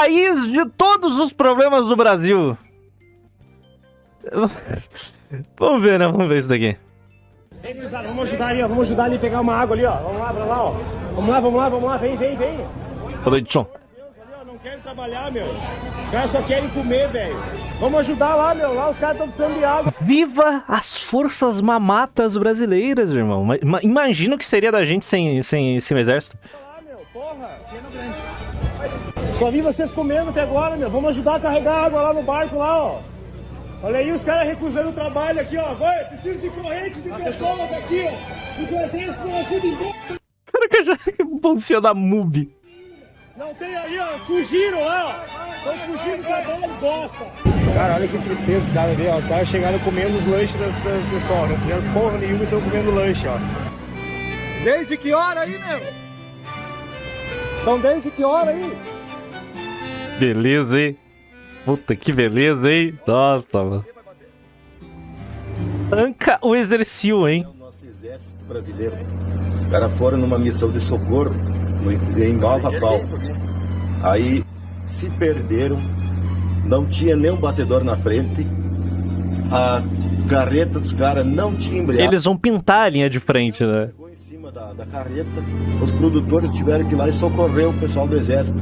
raiz de todos os problemas do Brasil. Vamos ver, né? Vamos ver isso daqui. Vem, gurizada, vamos ajudar ali a pegar uma água ali, ó. Vamos lá, pra lá, ó. Vamos lá, vem. Boa noite, John. Não querem trabalhar, meu. Os caras só querem comer, velho. Vamos ajudar lá, meu. Lá os caras estão precisando de água. Viva as forças mamatas brasileiras, irmão. Imagina o que seria da gente sem o exército. Lá, meu, porra. Só vi vocês comendo até agora, meu. Vamos ajudar a carregar água lá no barco, lá, ó. Olha aí os caras recusando o trabalho aqui, ó. Vai, preciso de corrente de pessoas aqui, ó. Porque o exército não ajuda em nada. Cara, que já bolsinha da MUBI. Não tem aí, ó. Fugiram lá, ó. Estão fugindo do trabalho, bosta. Cara, olha que tristeza, cara. Ó. Os caras chegaram comendo os lanches do pessoal. Não fizeram porra nenhuma e estão comendo lanche, ó. Desde que hora aí, meu? Então desde que hora aí? Beleza, hein? Puta, que beleza, hein? Nossa, mano. Tanca o exercício, hein? O nosso exército brasileiro. Os caras foram numa missão de socorro em Nova Pau. Aí se perderam, não tinha nenhum batedor na frente, a carreta dos caras não tinha embreagem. Eles vão pintar a linha de frente, né? Chegou em cima da carreta, os produtores tiveram que ir lá e socorrer o pessoal do exército.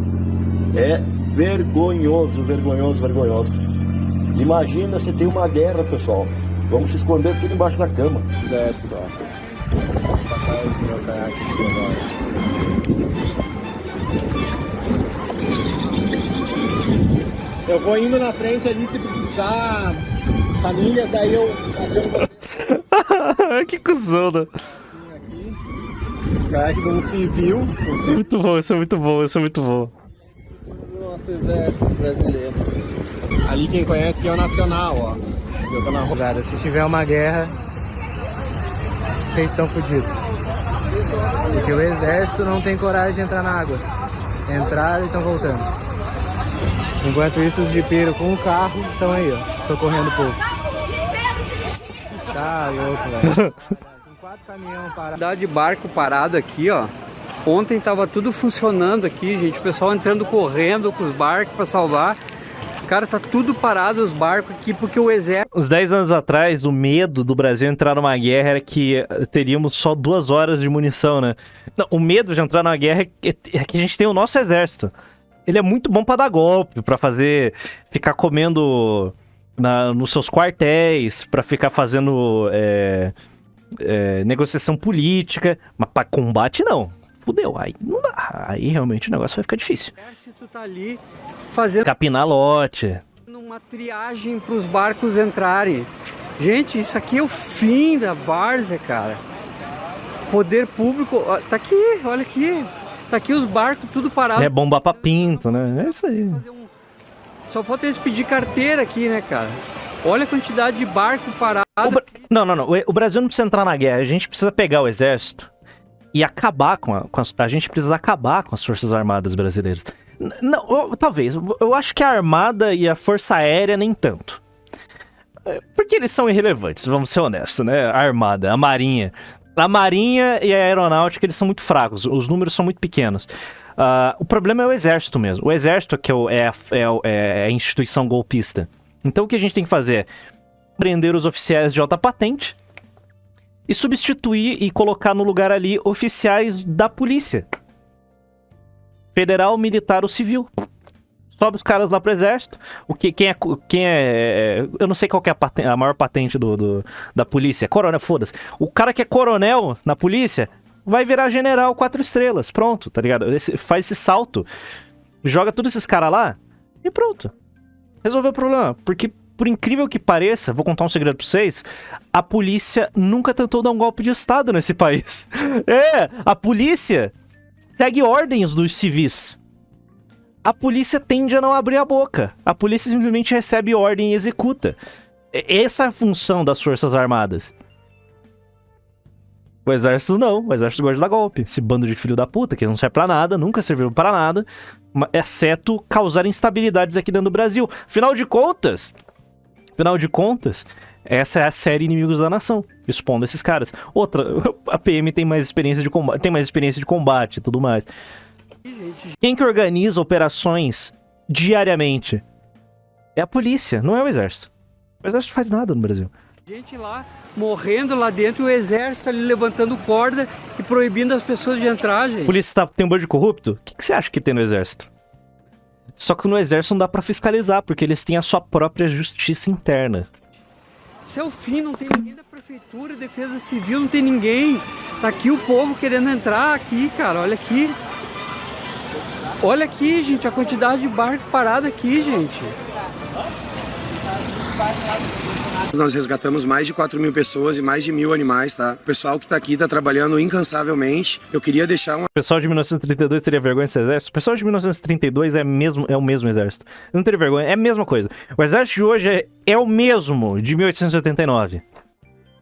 É vergonhoso. Imagina se tem uma guerra, pessoal. Vamos se esconder tudo embaixo da cama. Exército, ó. Vou passar esse meu caiaque aqui agora. Eu vou indo na frente ali se precisar famílias, daí eu aciono. Que cuzão, né? Aqui. Caiaque de um civil. Muito bom, isso é muito bom. Nosso exército brasileiro. Ali quem conhece que é o Nacional, ó. Eu tô na rua. Se tiver uma guerra, vocês estão fodidos. Porque o exército não tem coragem de entrar na água. Entraram e estão voltando. Enquanto isso, os jipeiros com o carro estão aí, ó, socorrendo o povo. Tá louco, velho. Tem 4 caminhões parados. De barco parado aqui, ó. Ontem tava tudo funcionando aqui, gente. O pessoal entrando correndo com os barcos para salvar. Cara, tá tudo parado os barcos aqui porque o exército... Uns 10 anos atrás, o medo do Brasil entrar numa guerra era que teríamos só 2 horas de munição, né? Não, o medo de entrar numa guerra é que a gente tem o nosso exército. Ele é muito bom pra dar golpe, pra ficar comendo nos seus quartéis, pra ficar fazendo negociação política, mas pra combate não. Fudeu, aí não dá. Aí realmente o negócio vai ficar difícil. O exército tá ali fazendo Capinar lote. uma triagem pros barcos entrarem. Gente, isso aqui é o fim da várzea, cara. Poder público, ó, tá aqui, olha aqui. Tá aqui os barcos tudo parados. É bomba pra pinto, né? É isso aí. Só falta eles pedir carteira aqui, né, cara? Olha a quantidade de barco parado. Não. O Brasil não precisa entrar na guerra. A gente precisa pegar o exército e acabar a gente precisa acabar com as Forças Armadas brasileiras. Não, talvez. Eu acho que a Armada e a Força Aérea nem tanto. Porque eles são irrelevantes, vamos ser honestos, né? A Armada, a Marinha. A Marinha e a Aeronáutica, eles são muito fracos. Os números são muito pequenos. O problema é o Exército mesmo. O Exército é a instituição golpista. Então o que a gente tem que fazer é prender os oficiais de alta patente e substituir e colocar no lugar ali oficiais da polícia. Federal, militar ou civil. Sobe os caras lá pro exército. Quem é eu não sei qual que é a maior patente da polícia. Coronel, foda-se. O cara que é coronel na polícia vai virar general 4 estrelas. Pronto, tá ligado? Faz esse salto. Joga todos esses caras lá e pronto. Resolveu o problema. Porque, por incrível que pareça, vou contar um segredo pra vocês, a polícia nunca tentou dar um golpe de estado nesse país. A polícia segue ordens dos civis. A polícia tende a não abrir a boca. A polícia simplesmente recebe ordem e executa. Essa é a função das Forças Armadas. O exército não. O exército gosta de dar golpe. Esse bando de filho da puta que não serve pra nada, nunca serviu pra nada, exceto causar instabilidades aqui dentro do Brasil. Afinal de contas, essa é a série Inimigos da Nação, expondo esses caras. Outra, a PM tem mais experiência de combate e tudo mais. Quem que organiza operações diariamente? É a polícia, não é o exército. O exército faz nada no Brasil. Gente lá morrendo lá dentro e o exército ali levantando corda e proibindo as pessoas de entrar, A gente. polícia tem um bando de corrupto? O que você acha que tem no exército? Só que no exército não dá pra fiscalizar, porque eles têm a sua própria justiça interna. Isso é o fim, não tem ninguém da prefeitura, defesa civil, não tem ninguém. Tá aqui o povo querendo entrar aqui, cara, olha aqui. Olha aqui, gente, a quantidade de barco parado aqui, gente. Nós resgatamos mais de 4.000 pessoas e mais de 1.000 animais, tá? O pessoal que tá aqui tá trabalhando incansavelmente. Eu queria deixar uma... O pessoal de 1932 teria vergonha desse exército? O pessoal de 1932 é o mesmo exército. Não teria vergonha, é a mesma coisa. O exército de hoje é o mesmo de 1889.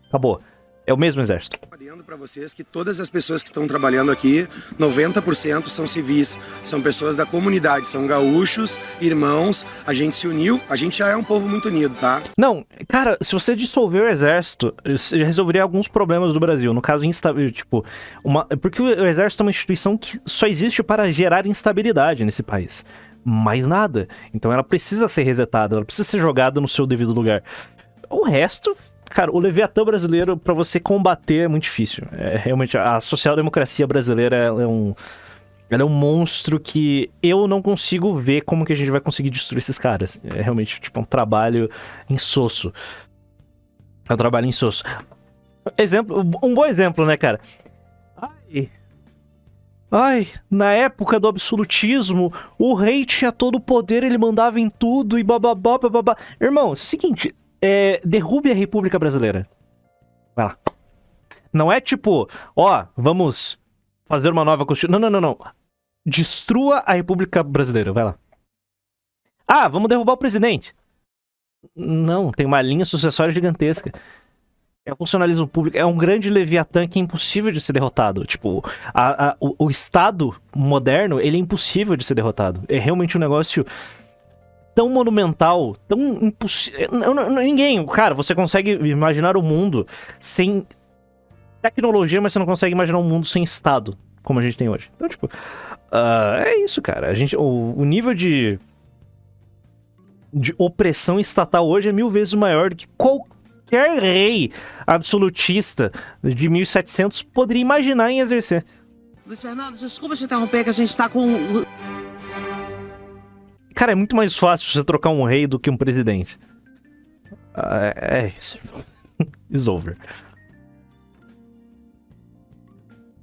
Acabou. É o mesmo exército. Adendo para vocês que todas as pessoas que estão trabalhando aqui, 90% são civis, são pessoas da comunidade, são gaúchos, irmãos, a gente se uniu, a gente já é um povo muito unido, tá? Não, cara, se você dissolver o exército, você resolveria alguns problemas do Brasil. No caso, tipo, porque o exército é uma instituição que só existe para gerar instabilidade nesse país. Mais nada. Então ela precisa ser resetada, ela precisa ser jogada no seu devido lugar. O resto... Cara, o Leviatã brasileiro, pra você combater, é muito difícil. Realmente, a social-democracia brasileira ela é um monstro que eu não consigo ver como que a gente vai conseguir destruir esses caras. É realmente, tipo, um trabalho insosso. É um trabalho insosso. Um bom exemplo, né, cara? Ai, na época do absolutismo, o rei tinha todo o poder, ele mandava em tudo e bababá, bababá. Irmão, é o seguinte... derrube a República Brasileira. Vai lá. Não é tipo, vamos fazer uma nova Constituição. Não. Destrua a República Brasileira. Vai lá. Vamos derrubar o presidente. Não, tem uma linha sucessória gigantesca. É o funcionalismo público. É um grande leviatã que é impossível de ser derrotado. Tipo, o Estado moderno, ele é impossível de ser derrotado. É realmente um negócio... tão monumental, tão impossível... Ninguém... Cara, você consegue imaginar o mundo sem tecnologia, mas você não consegue imaginar um mundo sem Estado, como a gente tem hoje. Então, tipo... é isso, cara. O nível de opressão estatal hoje é 1000 vezes maior do que qualquer rei absolutista de 1700 poderia imaginar em exercer. Luiz Fernando, desculpa te interromper, que a gente tá com... Cara, é muito mais fácil você trocar um rei do que um presidente. É isso. It's over.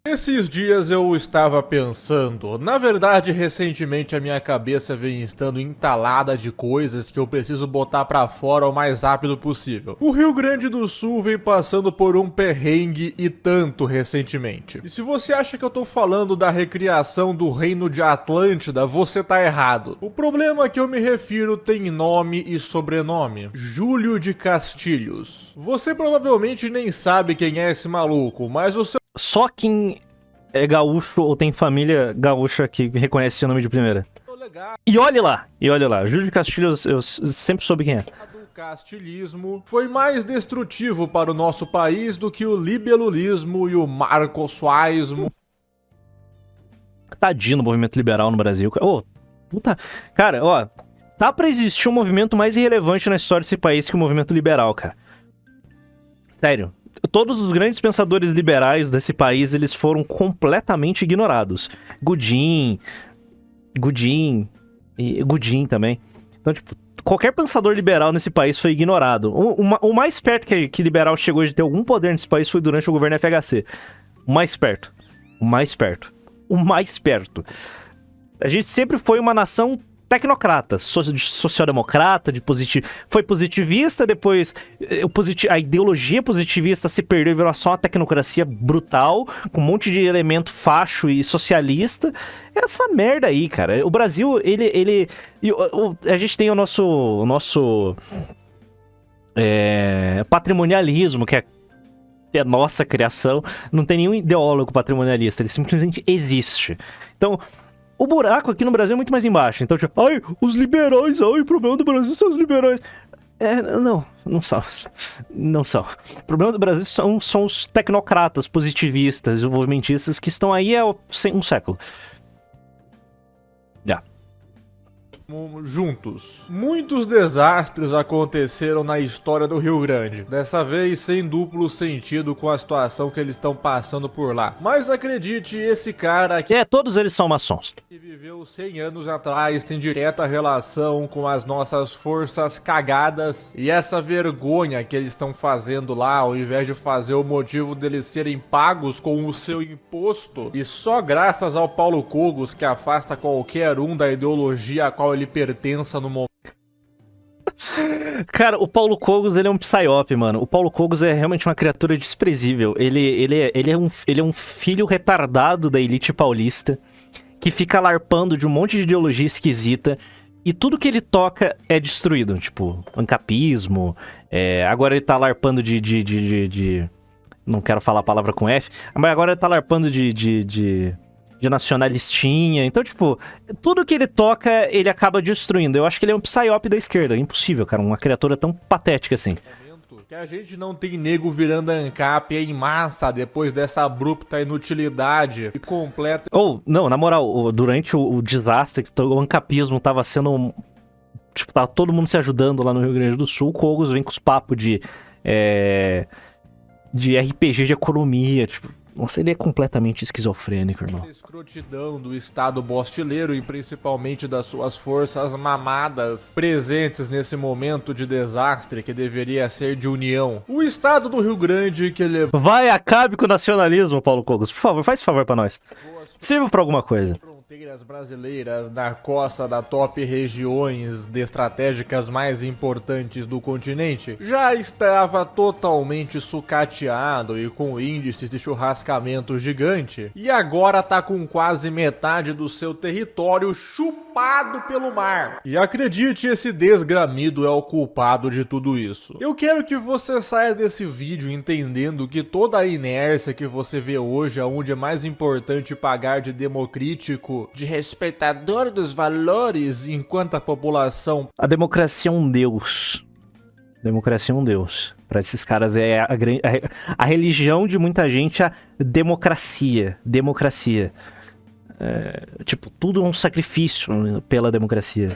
Esses dias eu estava pensando, na verdade recentemente a minha cabeça vem estando entalada de coisas que eu preciso botar pra fora o mais rápido possível. O Rio Grande do Sul vem passando por um perrengue e tanto recentemente. E se você acha que eu tô falando da recriação do reino de Atlântida, você tá errado. O problema que eu me refiro tem nome e sobrenome: Júlio de Castilhos. Você provavelmente nem sabe quem é esse maluco, mas o seu... Só quem é gaúcho ou tem família gaúcha que reconhece o nome de primeira. E olhe lá. Júlio de Castilhos, eu sempre soube quem é. O castilismo foi mais destrutivo para o nosso país do que o libelulismo e o marcossuaismo. Tadinho do movimento liberal no Brasil. Cara, tá pra existir um movimento mais irrelevante na história desse país que o movimento liberal, cara. Sério. Todos os grandes pensadores liberais desse país, eles foram completamente ignorados. Godin e Godin também. Então, tipo, qualquer pensador liberal nesse país foi ignorado. O mais perto que liberal chegou de ter algum poder nesse país foi durante o governo FHC. O mais perto. A gente sempre foi uma nação tecnocrata, social-democrata, foi positivista, depois a ideologia positivista se perdeu e virou só uma tecnocracia brutal, com um monte de elemento facho e socialista. Essa merda aí, cara. O Brasil, a gente tem o nosso patrimonialismo, que é nossa criação. Não tem nenhum ideólogo patrimonialista, ele simplesmente existe. Então, o buraco aqui no Brasil é muito mais embaixo. Então, tipo, os liberais, o problema do Brasil são os liberais. Não são. O problema do Brasil são os tecnocratas, positivistas, desenvolvimentistas que estão aí há um século. juntos. Muitos desastres aconteceram na história do Rio Grande, dessa vez sem duplo sentido com a situação que eles estão passando por lá. Mas acredite, esse cara aqui Todos eles são maçons. que viveu 100 anos atrás tem direta relação com as nossas forças cagadas e essa vergonha que eles estão fazendo lá, ao invés de fazer o motivo deles serem pagos com o seu imposto, e só graças ao Paulo Cogos, que afasta qualquer um da ideologia a qual ele pertença no momento. Cara, o Cogos, ele é um psyop, mano. O Paulo Cogos é realmente uma criatura desprezível. Ele é um filho retardado da elite paulista que fica larpando de um monte de ideologia esquisita e tudo que ele toca é destruído. Tipo, ancapismo, agora ele tá larpando de... Não quero falar a palavra com F, mas agora ele tá larpando de nacionalistinha. Então, tipo, tudo que ele toca, ele acaba destruindo. Eu acho que ele é um psyop da esquerda. É impossível, cara, uma criatura tão patética assim. Que a gente não tem nego virando ANCAP em massa depois dessa abrupta inutilidade e completa. Não, na moral, durante o desastre, que o ancapismo tava sendo... Tipo, tava todo mundo se ajudando lá no Rio Grande do Sul, o Cogos vem com os papos de RPG de economia, tipo... Nossa, ele é completamente esquizofrênico, irmão. A escrotidão do Estado bostileiro e principalmente das suas forças mamadas presentes nesse momento de desastre que deveria ser de união. O Estado do Rio Grande que levou... Vai, acabe com o nacionalismo, Paulo Cogos. Por favor, faz favor pra nós. Sirva pra alguma coisa. Fronteiras brasileiras na costa da top regiões estratégicas mais importantes do continente já estava totalmente sucateado e com índices de churrascamento gigante e agora tá com quase metade do seu território chupado pelo mar. E acredite, esse desgramido é o culpado de tudo isso. Eu quero que você saia desse vídeo entendendo que toda a inércia que você vê hoje, onde é mais importante pagar de democrítico, de respeitador dos valores, enquanto a população... A democracia é um deus. Democracia é um deus. Pra esses caras é a religião de muita gente, a democracia. Democracia. Tipo, tudo é um sacrifício pela democracia.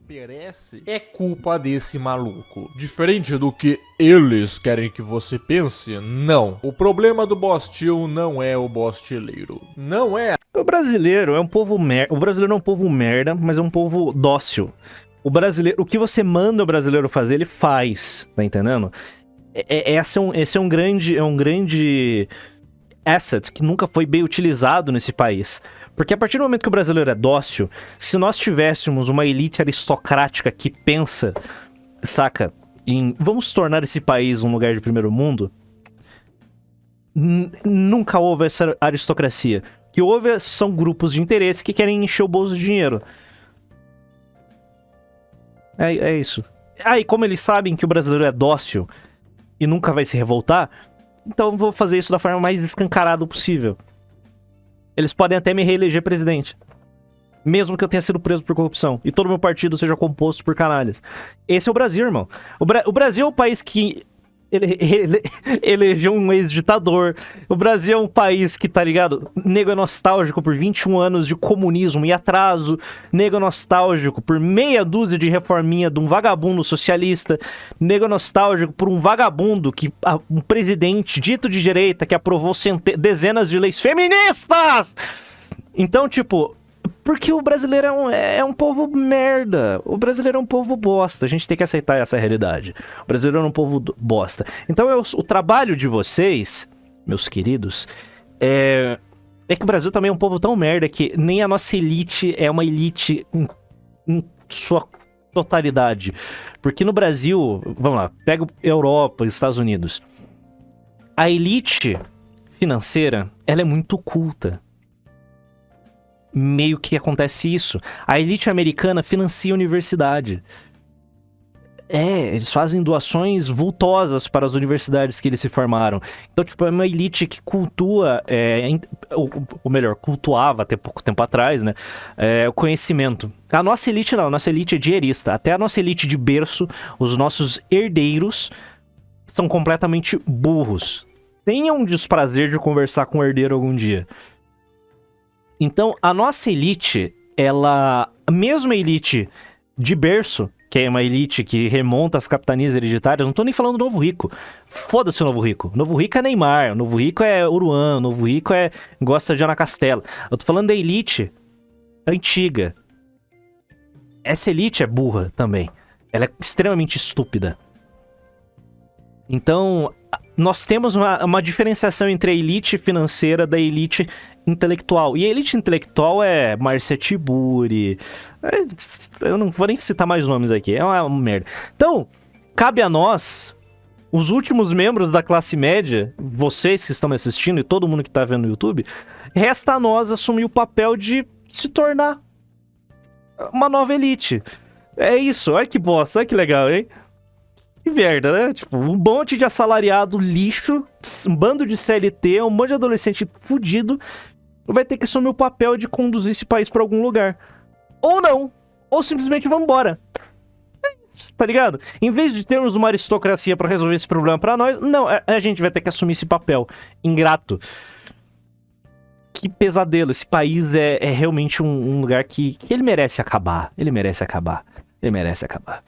Perece é culpa desse maluco. Diferente do que eles querem que você pense, não. O problema do Bostil não é o bostileiro. Não é. O brasileiro é um povo merda. O brasileiro é um povo merda, mas é um povo dócil. O que você manda o brasileiro fazer, ele faz. Tá entendendo? Esse é um grande asset que nunca foi bem utilizado nesse país. Porque a partir do momento que o brasileiro é dócil, se nós tivéssemos uma elite aristocrática que pensa, saca, em vamos tornar esse país um lugar de primeiro mundo, nunca houve essa aristocracia. O que houve são grupos de interesse que querem encher o bolso de dinheiro. É isso. E como eles sabem que o brasileiro é dócil e nunca vai se revoltar, então vou fazer isso da forma mais escancarada possível. Eles podem até me reeleger presidente. Mesmo que eu tenha sido preso por corrupção. E todo meu partido seja composto por canalhas. Esse é o Brasil, irmão. O Brasil é o país que elegeu um ex-ditador. O Brasil é um país que, tá ligado? Nego é nostálgico por 21 anos de comunismo e atraso. Nego é nostálgico por meia dúzia de reforminha de um vagabundo socialista. Nego é nostálgico por um vagabundo um presidente dito de direita que aprovou dezenas de leis feministas. Então, tipo... Porque o brasileiro é um povo merda. O brasileiro é um povo bosta. A gente tem que aceitar essa realidade. O brasileiro é um povo bosta. Então o trabalho de vocês, meus queridos, é que o Brasil também é um povo tão merda que nem a nossa elite é uma elite em sua totalidade. Porque no Brasil, vamos lá, pega Europa, Estados Unidos. A elite financeira, ela é muito culta. Meio que acontece isso. A elite americana financia a universidade. Eles fazem doações vultosas para as universidades que eles se formaram. Então, tipo, é uma elite que cultua, ou melhor, cultuava até pouco tempo atrás, né? O conhecimento. A nossa elite não, a nossa elite é dinheirista. Até a nossa elite de berço, os nossos herdeiros são completamente burros. Tenham o desprazer de conversar com um herdeiro algum dia. Então, a nossa elite, mesmo a elite de berço, que é uma elite que remonta às capitanias hereditárias. Não tô nem falando do Novo Rico. Foda-se o Novo Rico. O Novo Rico é Neymar, o Novo Rico é Uruan, o Novo Rico gosta de Ana Castela. Eu tô falando da elite antiga. Essa elite é burra também. Ela é extremamente estúpida. Então, nós temos uma diferenciação entre a elite financeira da elite intelectual. E a elite intelectual é Márcia Tiburi. Eu não vou nem citar mais nomes aqui. É uma merda. Então, cabe a nós, os últimos membros da classe média, vocês que estão me assistindo e todo mundo que está vendo no YouTube, resta a nós assumir o papel de se tornar uma nova elite. É isso. Olha que bosta. Olha que legal, hein? Que merda, né? Tipo, um monte de assalariado lixo, um bando de CLT, um monte de adolescente fudido vai ter que assumir o papel de conduzir esse país pra algum lugar. Ou não. Ou simplesmente vamos embora. É isso, tá ligado? Em vez de termos uma aristocracia pra resolver esse problema pra nós, não, a gente vai ter que assumir esse papel ingrato. Que pesadelo. Esse país é realmente um lugar que ele merece acabar. Ele merece acabar. Ele merece acabar.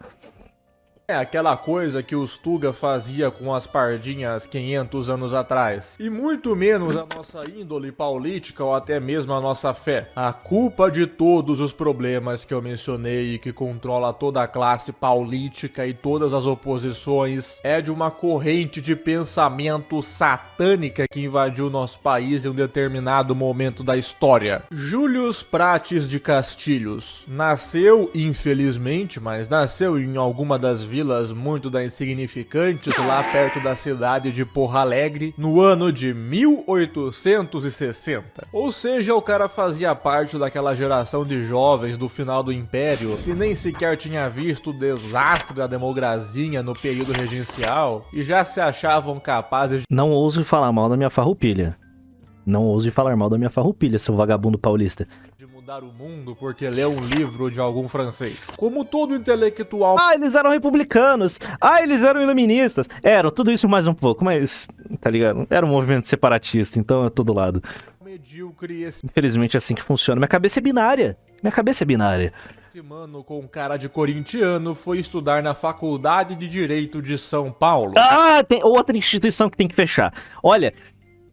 É aquela coisa que os Tuga fazia com as pardinhas 500 anos atrás. E muito menos a nossa índole política ou até mesmo a nossa fé. A culpa de todos os problemas que eu mencionei e que controla toda a classe política e todas as oposições é de uma corrente de pensamento satânica que invadiu nosso país em um determinado momento da história. Július Prates de Castilhos nasceu, infelizmente, mas nasceu em alguma das vilas muito da insignificantes lá perto da cidade de Porto Alegre no ano de 1860. Ou seja, o cara fazia parte daquela geração de jovens do final do Império que nem sequer tinha visto o desastre da democracia no período regencial e já se achavam capazes de... Não ouse falar mal da minha farroupilha. Não ouse falar mal da minha farroupilha, seu vagabundo paulista. Mudar o mundo porque lê um livro de algum francês. Como todo intelectual... Ah, eles eram republicanos. Ah, eles eram iluministas. Eram, tudo isso mais um pouco, mas... Tá ligado? Era um movimento separatista, então é todo lado. Medíocre esse... Infelizmente é assim que funciona. Minha cabeça é binária. Minha cabeça é binária. Esse mano com cara de corintiano foi estudar na Faculdade de Direito de São Paulo. Ah, tem outra instituição que tem que fechar. Olha...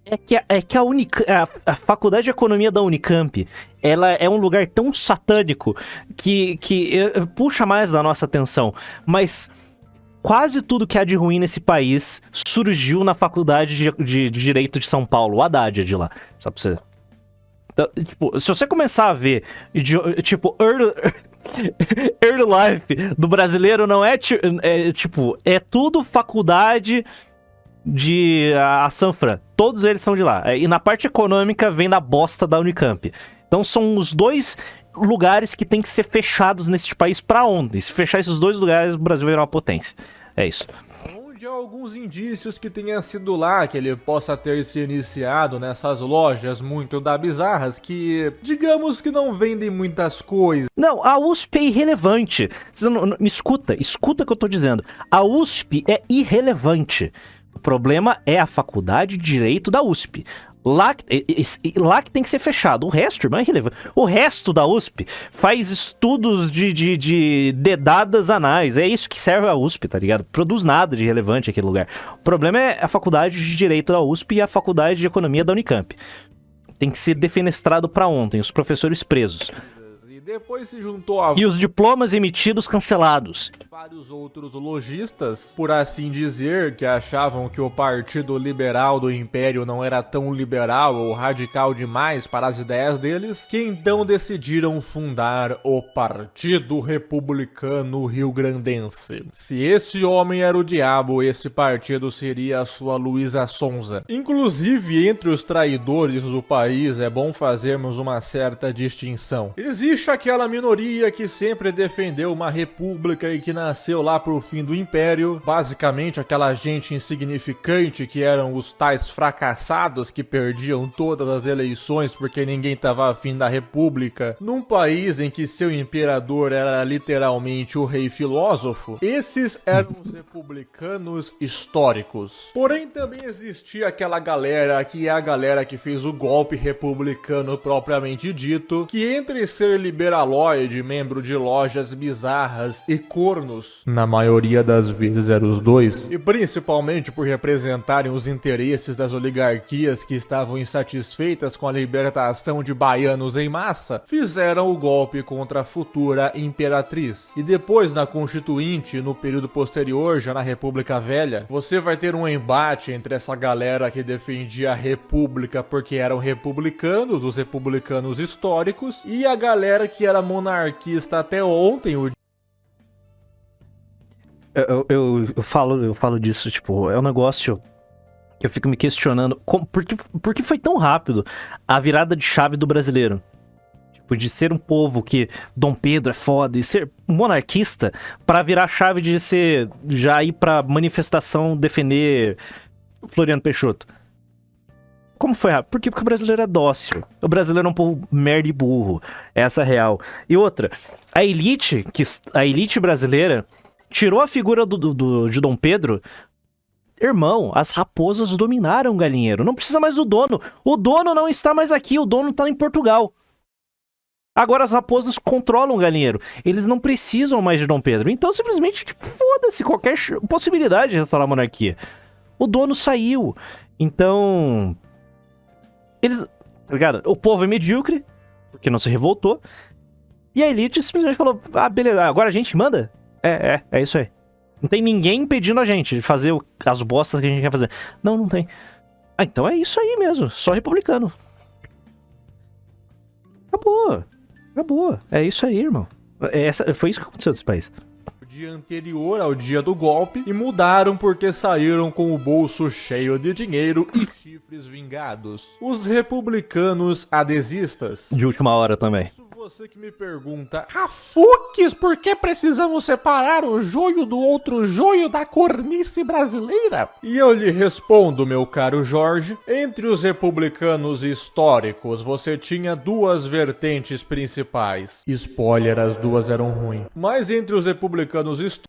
É que a Faculdade de Economia da Unicamp, ela é um lugar tão satânico que puxa mais da nossa atenção. Mas quase tudo que há de ruim nesse país surgiu na Faculdade de Direito de São Paulo. O Haddad é de lá, só pra você... Então, tipo, se você começar a ver, tipo, early life do brasileiro não é tudo faculdade... a Sanfra, todos eles são de lá. E na parte econômica vem da bosta da Unicamp. Então são os dois lugares que tem que ser fechados neste país pra ontem. Se fechar esses dois lugares, o Brasil virá uma potência. É isso. Onde há alguns indícios que tenha sido lá que ele possa ter se iniciado nessas lojas muito da bizarras que, digamos que não vendem muitas coisas. Não, a USP é irrelevante. Me escuta o que eu tô dizendo. A USP é irrelevante. O problema é a Faculdade de Direito da USP. Lá que tem que ser fechado. O resto, irmão, é irrelevante. O resto da USP faz estudos de dedadas anais. É isso que serve a USP, tá ligado? Produz nada de relevante aquele lugar. O problema é a Faculdade de Direito da USP e a Faculdade de Economia da Unicamp. Tem que ser defenestrado pra ontem, os professores presos. Depois se juntou a... E os diplomas emitidos cancelados. Vários outros lojistas, por assim dizer, que achavam que o Partido Liberal do Império não era tão liberal ou radical demais para as ideias deles, que então decidiram fundar o Partido Republicano Rio-Grandense. Se esse homem era o diabo, esse partido seria a sua Luísa Sonza. Inclusive, entre os traidores do país, é bom fazermos uma certa distinção. Existe aquela minoria que sempre defendeu uma república e que na nasceu lá pro fim do Império, basicamente aquela gente insignificante que eram os tais fracassados que perdiam todas as eleições porque ninguém tava afim da república, num país em que seu imperador era literalmente o rei filósofo. Esses eram os republicanos históricos. Porém, também existia aquela galera que é a galera que fez o golpe republicano propriamente dito, que entre ser liberaloide, membro de lojas bizarras e cornos, na maioria das vezes eram os dois, e principalmente por representarem os interesses das oligarquias que estavam insatisfeitas com a libertação de baianos em massa, fizeram o golpe contra a futura imperatriz. E depois, na Constituinte, no período posterior, já na República Velha, você vai ter um embate entre essa galera que defendia a república porque eram republicanos, os republicanos históricos, e a galera que era monarquista até ontem. Eu falo disso, tipo, é um negócio que eu fico me questionando, por que foi tão rápido a virada de chave do brasileiro? Tipo, de ser um povo que Dom Pedro é foda, e ser monarquista, pra virar a chave de ser, já ir pra manifestação defender Floriano Peixoto. Como foi rápido? Porque o brasileiro é dócil. O brasileiro é um povo merda e burro. Essa é a real. E outra, a elite brasileira tirou a figura de Dom Pedro. Irmão, as raposas dominaram o galinheiro. Não precisa mais do dono. O dono não está mais aqui. O dono está em Portugal. Agora as raposas controlam o galinheiro. Eles não precisam mais de Dom Pedro. Então, simplesmente, tipo, foda-se qualquer possibilidade de restaurar a monarquia. O dono saiu. Então... eles... tá ligado? O povo é medíocre, porque não se revoltou. E a elite simplesmente falou, ah, beleza, agora a gente manda? É isso aí. Não tem ninguém impedindo a gente de fazer as bostas que a gente quer fazer. Não tem. Ah, então é isso aí mesmo, só republicano. Acabou. É isso aí, irmão. Foi isso que aconteceu nesse país. Dia anterior ao dia do golpe e mudaram porque saíram com o bolso cheio de dinheiro e chifres vingados. Os republicanos adesistas. De última hora também. Você que me pergunta, Rafuques, por que precisamos separar o joio do outro joio da cornice brasileira? E eu lhe respondo, meu caro Jorge, entre os republicanos históricos, você tinha duas vertentes principais. Spoiler, as duas eram ruins. Mas entre os republicanos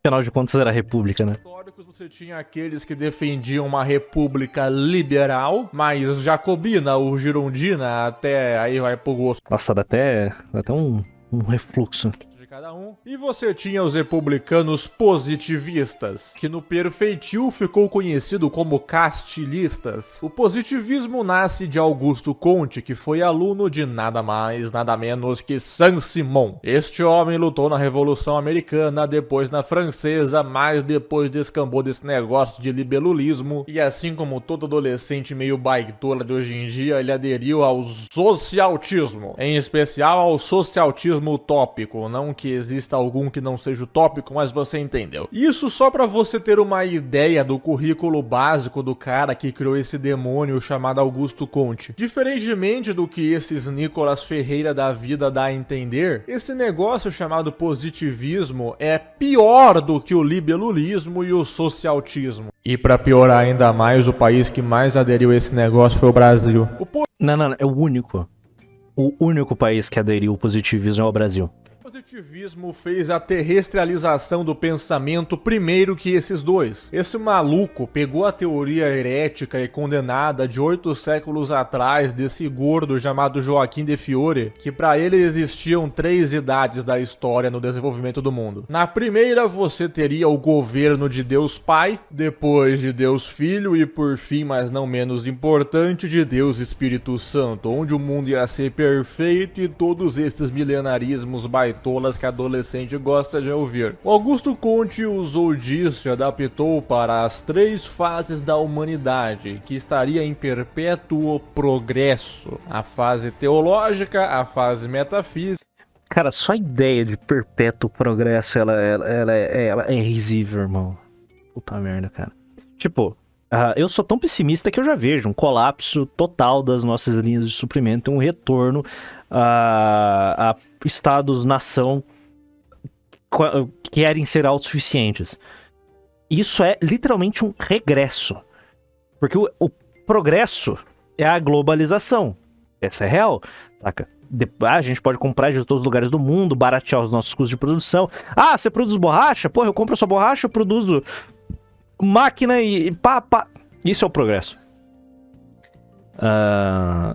afinal de contas era a república, né? Históricos, você tinha aqueles que defendiam uma república liberal, mais jacobina ou girondina, até aí vai pro gosto. Nossa, dá até um refluxo. De cada um. E você tinha os republicanos positivistas, que no perfeitil ficou conhecido como castilistas. O positivismo nasce de Augusto Conte, que foi aluno de nada mais, nada menos que Saint-Simon. Este homem lutou na Revolução Americana, depois na Francesa, mas depois descambou desse negócio de libelulismo, e assim como todo adolescente meio baitola de hoje em dia, ele aderiu ao socialtismo, em especial ao socialtismo utópico, não que exista algum que não seja utópico, mas você entendeu. Isso só pra você ter uma ideia do currículo básico do cara que criou esse demônio chamado Augusto Conte. Diferentemente do que esses Nicolas Ferreira da vida dá a entender, esse negócio chamado positivismo é pior do que o libelulismo e o socialtismo. E pra piorar ainda mais, o país que mais aderiu a esse negócio foi o Brasil. Não, é o único. O único país que aderiu ao positivismo é o Brasil. O positivismo fez a terrestrialização do pensamento primeiro que esses dois. Esse maluco pegou a teoria herética e condenada de 8 séculos atrás desse gordo chamado Joaquim de Fiore, que para ele existiam 3 idades da história no desenvolvimento do mundo. Na primeira você teria o governo de Deus Pai, depois de Deus Filho e por fim, mas não menos importante, de Deus Espírito Santo, onde o mundo ia ser perfeito e todos esses milenarismos baitolas que adolescente gosta de ouvir. O Augusto Conte usou disso e adaptou para as 3 fases da humanidade, que estaria em perpétuo progresso. A fase teológica, a fase metafísica. Cara, só a ideia de perpétuo progresso, ela é risível, irmão. Puta merda, cara. Tipo, eu sou tão pessimista que eu já vejo um colapso total das nossas linhas de suprimento, um retorno a estados-nação querem ser autossuficientes. Isso é literalmente um regresso. Porque o progresso é a globalização. Essa é real, saca? A gente pode comprar de todos os lugares do mundo, baratear os nossos custos de produção. Ah, você produz borracha? Porra, eu compro a sua borracha, eu produzo máquina e pá. Isso é o progresso.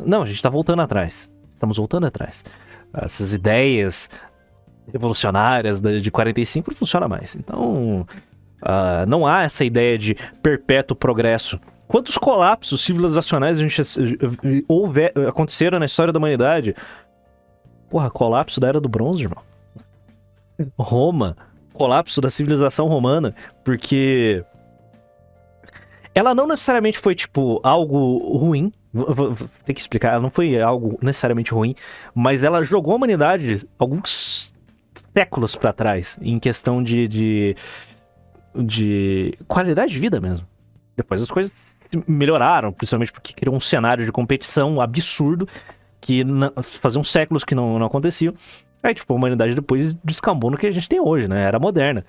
Não, a gente tá voltando atrás. Estamos voltando atrás. Essas ideias revolucionárias de 45 não funcionam mais. Então, não há essa ideia de perpétuo progresso. Quantos colapsos civilizacionais aconteceram na história da humanidade? Porra, colapso da Era do Bronze, irmão. Roma, colapso da civilização romana, porque ela não necessariamente foi, tipo, algo ruim. Vou ter que explicar, ela não foi algo necessariamente ruim, mas ela jogou a humanidade alguns séculos pra trás, em questão de qualidade de vida mesmo. Depois as coisas melhoraram, principalmente porque criou um cenário de competição absurdo, que fazia uns séculos que não acontecia. Aí, tipo, a humanidade depois descambou no que a gente tem hoje, né? Era moderna.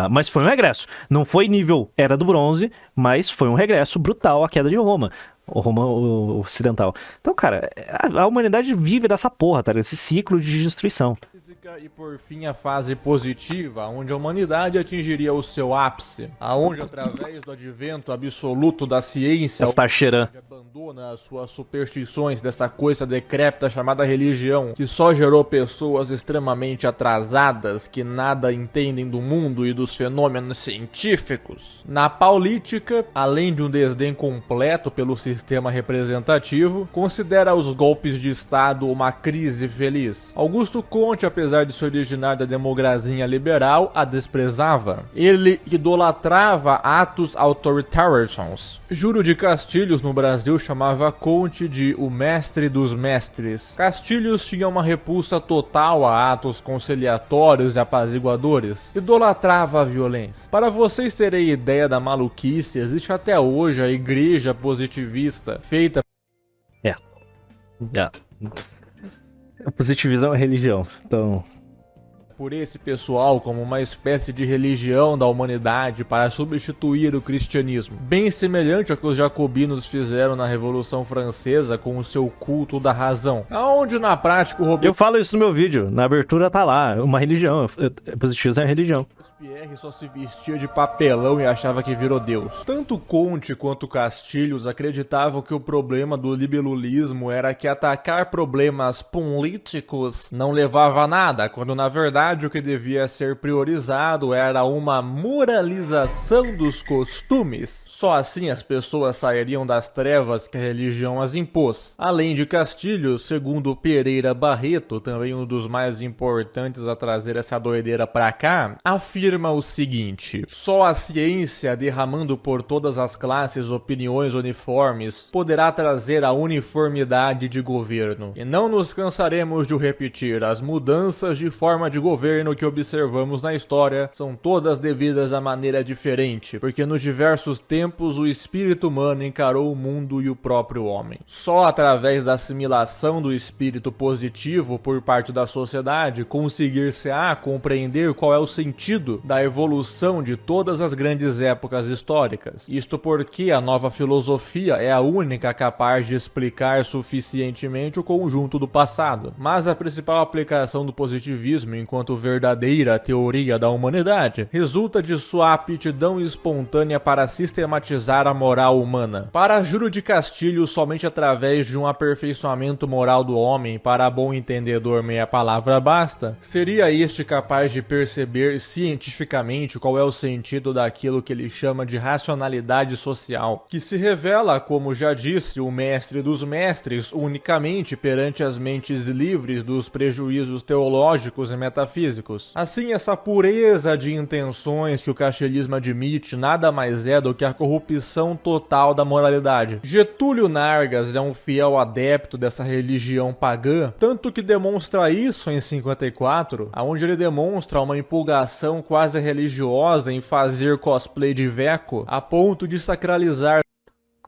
Mas foi um regresso. Não foi nível Era do Bronze, mas foi um regresso brutal à queda de Roma. O Roma ocidental. Então, cara, a humanidade vive dessa porra, tá? Esse ciclo de destruição. E por fim a fase positiva, onde a humanidade atingiria o seu ápice, aonde através do advento absoluto da ciência, abandona as suas superstições dessa coisa decrépita chamada religião, que só gerou pessoas extremamente atrasadas, que nada entendem do mundo e dos fenômenos científicos. Na política, além de um desdém completo pelo sistema representativo, considera os golpes de Estado uma crise feliz. Augusto Comte, apesar de se originar da democracia liberal, a desprezava. Ele idolatrava atos autoritários. Júlio de Castilhos, no Brasil, chamava Comte de o mestre dos mestres. Castilhos tinha uma repulsa total a atos conciliatórios e apaziguadores. Idolatrava a violência. Para vocês terem ideia da maluquice, existe até hoje a igreja positivista, feita... O positivismo é uma religião, então... por esse pessoal como uma espécie de religião da humanidade para substituir o cristianismo. Bem semelhante ao que os jacobinos fizeram na Revolução Francesa com o seu culto da razão. Aonde na prática o Eu falo isso no meu vídeo, na abertura tá lá, uma religião, positivismo é uma religião. Pierre só se vestia de papelão e achava que virou Deus. Tanto Comte quanto Castilhos acreditavam que o problema do liberalismo era que atacar problemas políticos não levava a nada, quando na verdade o que devia ser priorizado era uma moralização dos costumes. Só assim as pessoas sairiam das trevas que a religião as impôs. Além de Castilhos, segundo Pereira Barreto, também um dos mais importantes a trazer essa doideira pra cá, afirma o seguinte: só a ciência, derramando por todas as classes opiniões uniformes, poderá trazer a uniformidade de governo. E não nos cansaremos de o repetir, as mudanças de forma de governo que observamos na história são todas devidas a maneira diferente, porque nos diversos tempos o espírito humano encarou o mundo e o próprio homem. Só através da assimilação do espírito positivo por parte da sociedade conseguir-se-á compreender qual é o sentido da evolução de todas as grandes épocas históricas. Isto porque a nova filosofia é a única capaz de explicar suficientemente o conjunto do passado. Mas a principal aplicação do positivismo enquanto verdadeira teoria da humanidade resulta de sua aptidão espontânea para sistematizar a moral humana. Para Júlio de Castilhos, somente através de um aperfeiçoamento moral do homem, para bom entendedor meia palavra basta, seria este capaz de perceber cientificamente qual é o sentido daquilo que ele chama de racionalidade social, que se revela, como já disse, o mestre dos mestres unicamente perante as mentes livres dos prejuízos teológicos e metafísicos. Assim, essa pureza de intenções que o cachelismo admite nada mais é do que a corrupção total da moralidade. Getúlio Nargas é um fiel adepto dessa religião pagã, tanto que demonstra isso em 54, onde ele demonstra uma empolgação quase religiosa em fazer cosplay de Veco, a ponto de sacralizar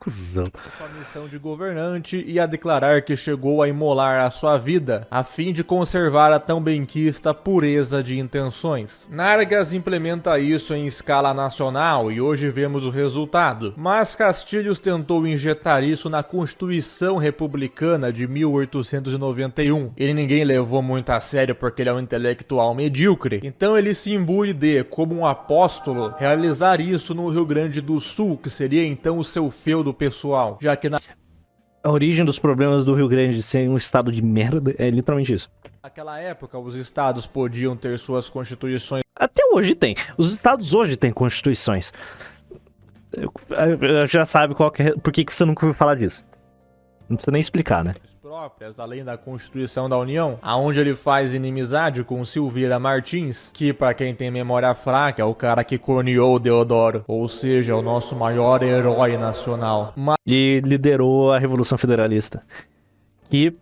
Cusão. Sua missão de governante e a declarar que chegou a imolar a sua vida a fim de conservar a tão benquista pureza de intenções. Nargas implementa isso em escala nacional e hoje vemos o resultado, mas Castilhos tentou injetar isso na Constituição Republicana de 1891. Ele ninguém levou muito a sério porque ele é um intelectual medíocre, então ele se imbui de, como um apóstolo, realizar isso no Rio Grande do Sul, que seria então o seu feudo pessoal, já que A origem dos problemas do Rio Grande de ser um estado de merda é literalmente isso. naquela época os estados podiam ter suas constituições Até hoje tem. Os estados hoje têm constituições. Eu já sabe qual que é, por que você nunca ouviu falar disso. Não precisa nem explicar, né? próprias, além da Constituição da União, aonde ele faz inimizade com Silveira Martins, que, pra quem tem memória fraca, é o cara que corneou Deodoro, ou seja, o nosso maior herói nacional. E liderou a Revolução Federalista. E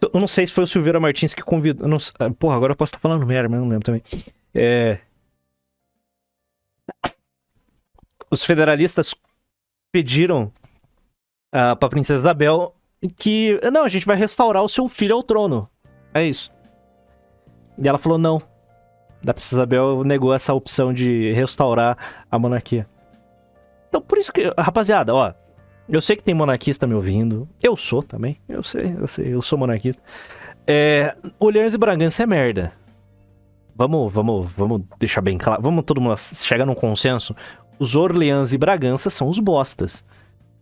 eu não sei se foi o Silveira Martins que convidou. Não, porra, agora eu posso estar falando merda, mas não lembro também. Os federalistas pediram pra Princesa Isabel que, não, a gente vai restaurar o seu filho ao trono. É isso. E ela falou não. A Princesa Isabel negou essa opção de restaurar a monarquia. Então, por isso que, rapaziada, ó, eu sei que tem monarquista me ouvindo. Eu sou também. Eu sei, eu sou monarquista. Orleans e Bragança é merda. Vamos deixar bem claro. Vamos todo mundo chegar num consenso. Os Orleans e Bragança são os bostas.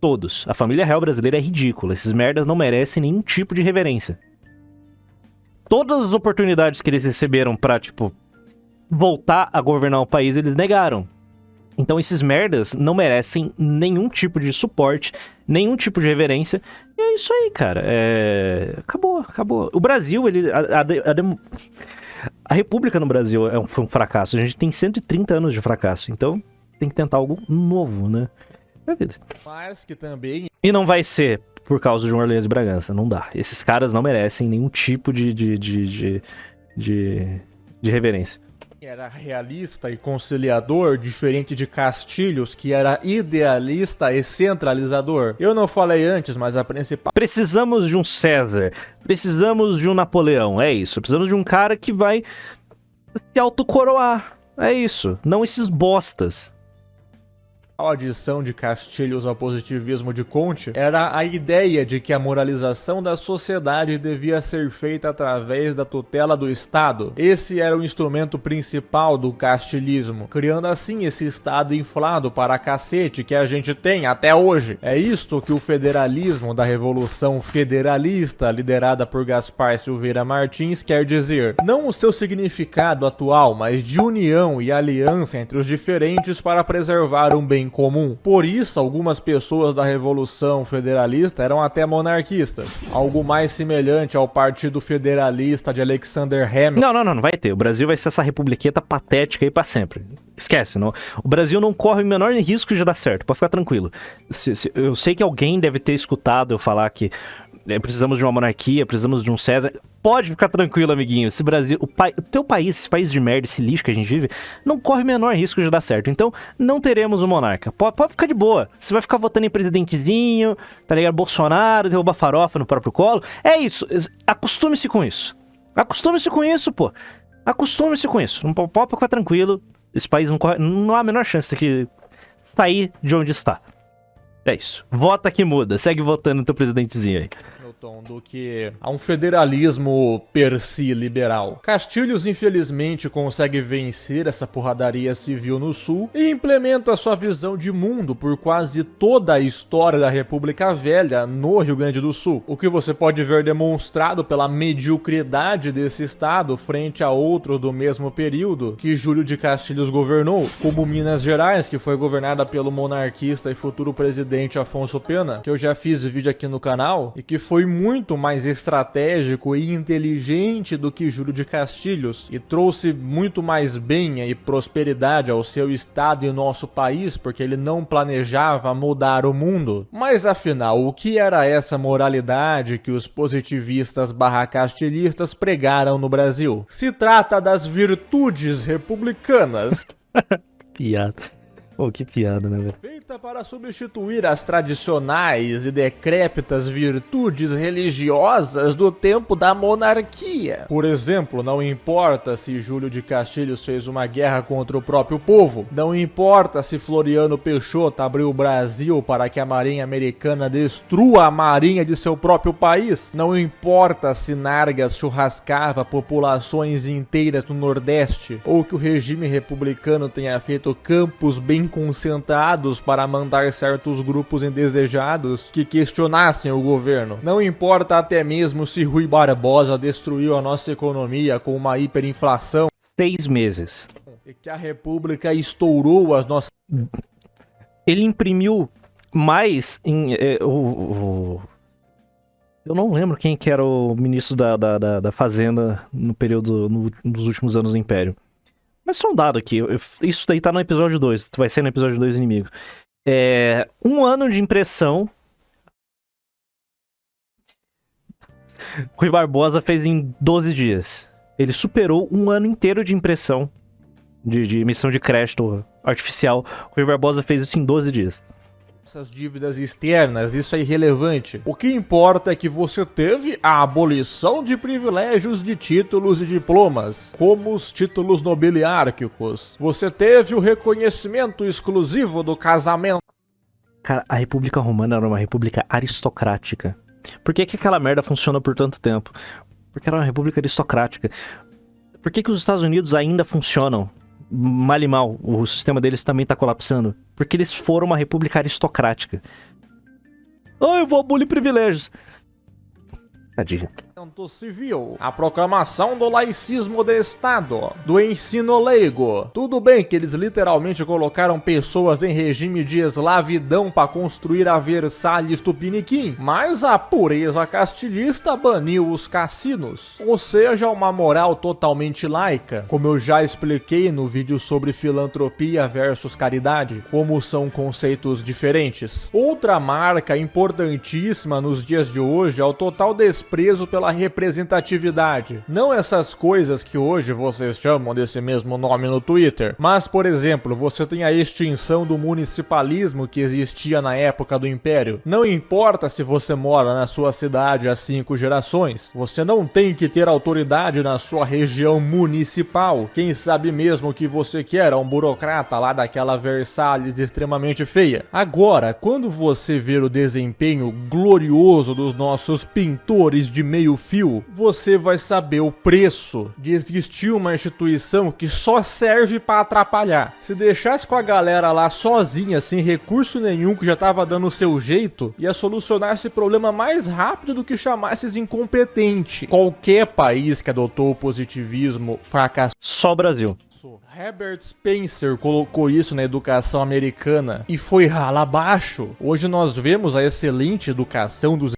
Todos. A família real brasileira é ridícula. Esses merdas não merecem nenhum tipo de reverência. Todas as oportunidades que eles receberam pra, tipo, voltar a governar o país, eles negaram. Então esses merdas não merecem nenhum tipo de suporte, nenhum tipo de reverência. E é isso aí, cara. Acabou. O Brasil, a república no Brasil foi um fracasso. A gente tem 130 anos de fracasso. Então tem que tentar algo novo, né? Mas que também... E não vai ser por causa de um Orleans e Bragança. Não dá. Esses caras não merecem nenhum tipo de reverência. Era realista e conciliador, diferente de Castilhos, que era idealista e centralizador. Eu não falei antes, mas a principal... Precisamos de um César. Precisamos de um Napoleão. É isso. Precisamos de um cara que vai se autocoroar. É isso. Não esses bostas. A adição de Castilhos ao positivismo de Comte era a ideia de que a moralização da sociedade devia ser feita através da tutela do Estado. Esse era o instrumento principal do castilismo, criando assim esse Estado inflado para cacete que a gente tem até hoje. É isto que o federalismo da Revolução Federalista, liderada por Gaspar Silveira Martins, quer dizer. Não o seu significado atual, mas de união e aliança entre os diferentes para preservar um bem comum. Por isso, algumas pessoas da Revolução Federalista eram até monarquistas. Algo mais semelhante ao Partido Federalista de Alexander Hamilton. Não vai ter. O Brasil vai ser essa republiqueta patética aí pra sempre. Esquece, não. O Brasil não corre o menor risco de dar certo, pode ficar tranquilo. Eu sei que alguém deve ter escutado eu falar que precisamos de uma monarquia, precisamos de um César. Pode ficar tranquilo, amiguinho. Esse Brasil, o teu país, esse país de merda, esse lixo que a gente vive, não corre o menor risco de dar certo. Então, não teremos um monarca. Pode ficar de boa. Você vai ficar votando em presidentezinho, tá ligado? Bolsonaro, derrubar farofa no próprio colo. É isso. Acostume-se com isso. Acostume-se com isso, pô. Acostume-se com isso. Pode ficar tranquilo. Esse país não há a menor chance de sair de onde está. É isso. Vota que muda. Segue votando no teu presidentezinho aí. Do que a um federalismo per si liberal. Castilhos, infelizmente, consegue vencer essa porradaria civil no Sul e implementa sua visão de mundo por quase toda a história da República Velha no Rio Grande do Sul, o que você pode ver demonstrado pela mediocridade desse estado frente a outros do mesmo período que Júlio de Castilhos governou, como Minas Gerais, que foi governada pelo monarquista e futuro presidente Afonso Pena, que eu já fiz vídeo aqui no canal, e que foi muito mais estratégico e inteligente do que Júlio de Castilhos e trouxe muito mais bem e prosperidade ao seu estado e nosso país, porque ele não planejava mudar o mundo. Mas afinal, o que era essa moralidade que os positivistas /castilhistas pregaram no Brasil? Se trata das virtudes republicanas. Piada. Pô, que piada, né, velho? Feita para substituir as tradicionais e decrépitas virtudes religiosas do tempo da monarquia. Por exemplo, não importa se Júlio de Castilhos fez uma guerra contra o próprio povo, não importa se Floriano Peixoto abriu o Brasil para que a marinha americana destrua a marinha de seu próprio país, não importa se Nargas churrascava populações inteiras no Nordeste, ou que o regime republicano tenha feito campos bem concentrados para mandar certos grupos indesejados que questionassem o governo. Não importa até mesmo se Rui Barbosa destruiu a nossa economia com uma hiperinflação 6 meses. e que a República estourou as nossas... Ele imprimiu mais em... eu não lembro quem que era o ministro da Fazenda no período, nos últimos anos do Império. Mas só um dado aqui, isso daí tá no episódio 2, vai ser no episódio 2 Inimigo. 1 ano de impressão, Rui Barbosa fez em 12 dias. Ele superou 1 ano inteiro de impressão, de emissão de crédito artificial. Rui Barbosa fez isso em 12 dias. Essas dívidas externas, isso é irrelevante. O que importa é que você teve a abolição de privilégios de títulos e diplomas, como os títulos nobiliárquicos. Você teve o reconhecimento exclusivo do casamento. Cara, a República Romana era uma república aristocrática. Por que que aquela merda funciona por tanto tempo? Porque era uma república aristocrática. Por que que os Estados Unidos ainda funcionam? Mal e mal, o sistema deles também tá colapsando. Porque eles foram uma república aristocrática. Eu vou abolir privilégios. Tadinho. Civil, a proclamação do laicismo de Estado, do ensino leigo. Tudo bem que eles literalmente colocaram pessoas em regime de escravidão para construir a Versalhes Tupiniquim, mas a pureza castilhista baniu os cassinos, ou seja, uma moral totalmente laica, como eu já expliquei no vídeo sobre filantropia versus caridade, como são conceitos diferentes. Outra marca importantíssima nos dias de hoje é o total desprezo pela representatividade. Não essas coisas que hoje vocês chamam desse mesmo nome no Twitter, mas, por exemplo, você tem a extinção do municipalismo que existia na época do Império. Não importa se você mora na sua cidade há 5 gerações, você não tem que ter autoridade na sua região municipal. Quem sabe mesmo que você quer é um burocrata lá daquela Versalhes extremamente feia. Agora, quando você ver o desempenho glorioso dos nossos pintores de meio fio, você vai saber o preço de existir uma instituição que só serve para atrapalhar. Se deixasse com a galera lá sozinha, sem recurso nenhum, que já tava dando o seu jeito, ia solucionar esse problema mais rápido do que chamar esses incompetentes. Qualquer país que adotou o positivismo fracassou. Só o Brasil. Herbert Spencer colocou isso na educação americana e foi rala abaixo. Hoje nós vemos a excelente educação dos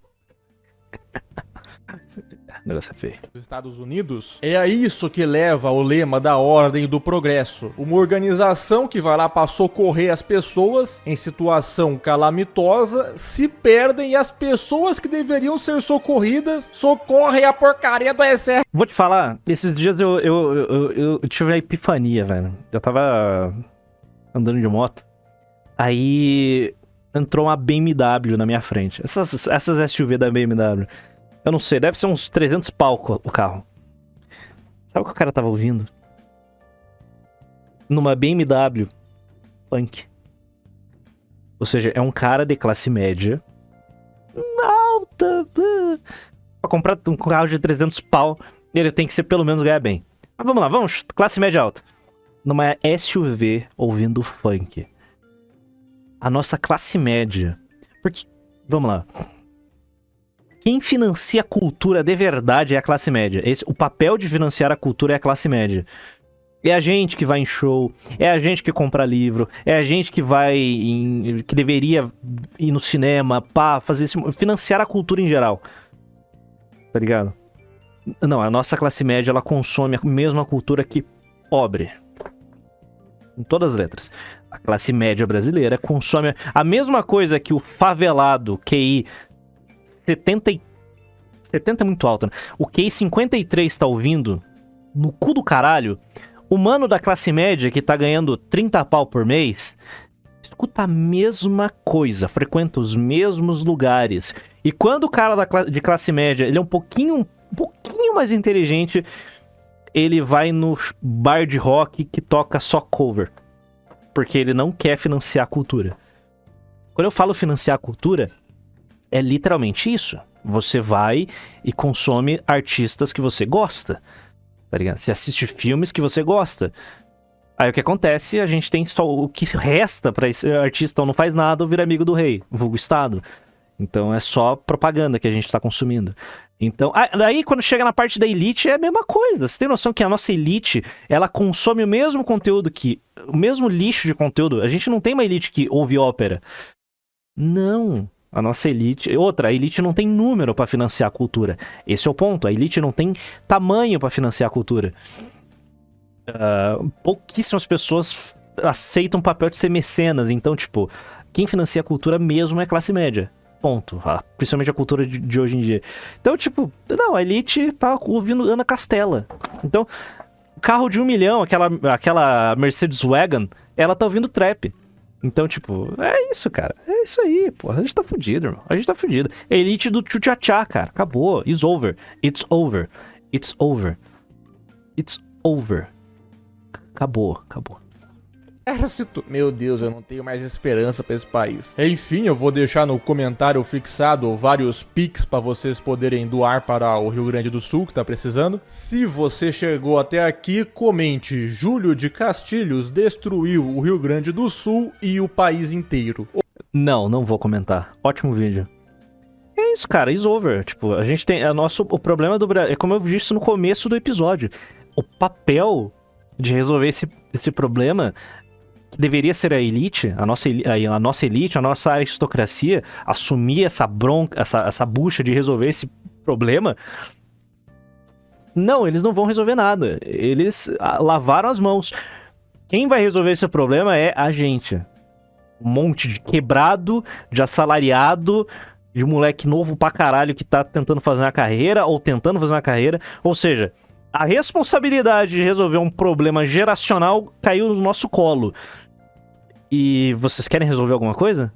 O negócio é feio. Estados Unidos. É isso que leva ao lema da ordem do progresso. Uma organização que vai lá para socorrer as pessoas em situação calamitosa, se perdem e as pessoas que deveriam ser socorridas socorrem a porcaria do exército. Vou te falar, esses dias eu tive uma epifania, velho. Eu tava andando de moto, aí entrou uma BMW na minha frente. Essas SUV da BMW. Eu não sei, deve ser uns 300 pau o carro. Sabe o que o cara tava ouvindo? Numa BMW punk. Ou seja, é um cara de classe média alta. Pra comprar um carro de 300 pau, ele tem que ser pelo menos ganhar bem. Mas vamos lá, vamos, classe média alta. Numa SUV ouvindo funk. A nossa classe média. Porque, vamos lá. Quem financia a cultura de verdade é a classe média. O papel de financiar a cultura é a classe média. É a gente que vai em show, é a gente que compra livro, é a gente que que deveria ir no cinema, financiar a cultura em geral. Tá ligado? Não, a nossa classe média, ela consome a mesma cultura que pobre. Em todas as letras. A classe média brasileira consome a mesma coisa que o favelado QI 70 é muito alto, né? O QI 53 tá ouvindo no cu do caralho. O mano da classe média que tá ganhando 30 pau por mês escuta a mesma coisa, frequenta os mesmos lugares. E quando o cara de classe média, ele é um pouquinho mais inteligente, ele vai no bar de rock que toca só cover. Porque ele não quer financiar a cultura. Quando eu falo financiar a cultura, é literalmente isso. Você vai e consome artistas que você gosta. Tá ligado? Você assiste filmes que você gosta. Aí o que acontece, a gente tem só o que resta pra esse artista ou não faz nada ou vira amigo do rei, vulgo Estado. Então é só propaganda que a gente tá consumindo. Então, aí quando chega na parte da elite é a mesma coisa. Você tem noção que a nossa elite, ela consome o mesmo conteúdo o mesmo lixo de conteúdo. A gente não tem uma elite que ouve ópera. Não. A nossa elite... a elite não tem número pra financiar a cultura. Esse é o ponto. A elite não tem tamanho pra financiar a cultura. Pouquíssimas pessoas aceitam o papel de ser mecenas. Então, tipo, quem financia a cultura mesmo é a classe média. Ponto. Principalmente a cultura de hoje em dia. Então, tipo, não, a elite tá ouvindo Ana Castela. Então, carro de 1 milhão, aquela Mercedes Wagon, ela tá ouvindo trap. Então, tipo, é isso, cara. É isso aí, pô. A gente tá fudido, irmão. A gente tá fudido. Elite do tchutchá, cara. Acabou. It's over. It's over. It's over. It's over. Acabou. Meu Deus, eu não tenho mais esperança pra esse país. Enfim, eu vou deixar no comentário fixado vários pics pra vocês poderem doar para o Rio Grande do Sul, que tá precisando. Se você chegou até aqui, comente: Júlio de Castilhos destruiu o Rio Grande do Sul e o país inteiro. Não vou comentar. Ótimo vídeo. É isso, cara. It's over. Tipo, a gente tem... O problema do Brasil... É como eu disse no começo do episódio. O papel de resolver esse problema... que deveria ser a elite, a nossa elite, a nossa aristocracia, assumir essa bronca, essa bucha de resolver esse problema. Não, eles não vão resolver nada. Eles lavaram as mãos. Quem vai resolver esse problema é a gente. Um monte de quebrado, de assalariado, de moleque novo pra caralho que tá tentando fazer uma carreira, ou tentando fazer uma carreira. Ou seja... a responsabilidade de resolver um problema geracional caiu no nosso colo. E vocês querem resolver alguma coisa?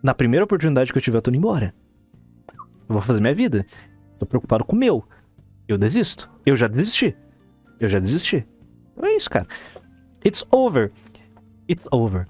Na primeira oportunidade que eu tiver, eu tô indo embora. Eu vou fazer minha vida. Tô preocupado com o meu. Eu desisto. Eu já desisti. Então é isso, cara. It's over. It's over.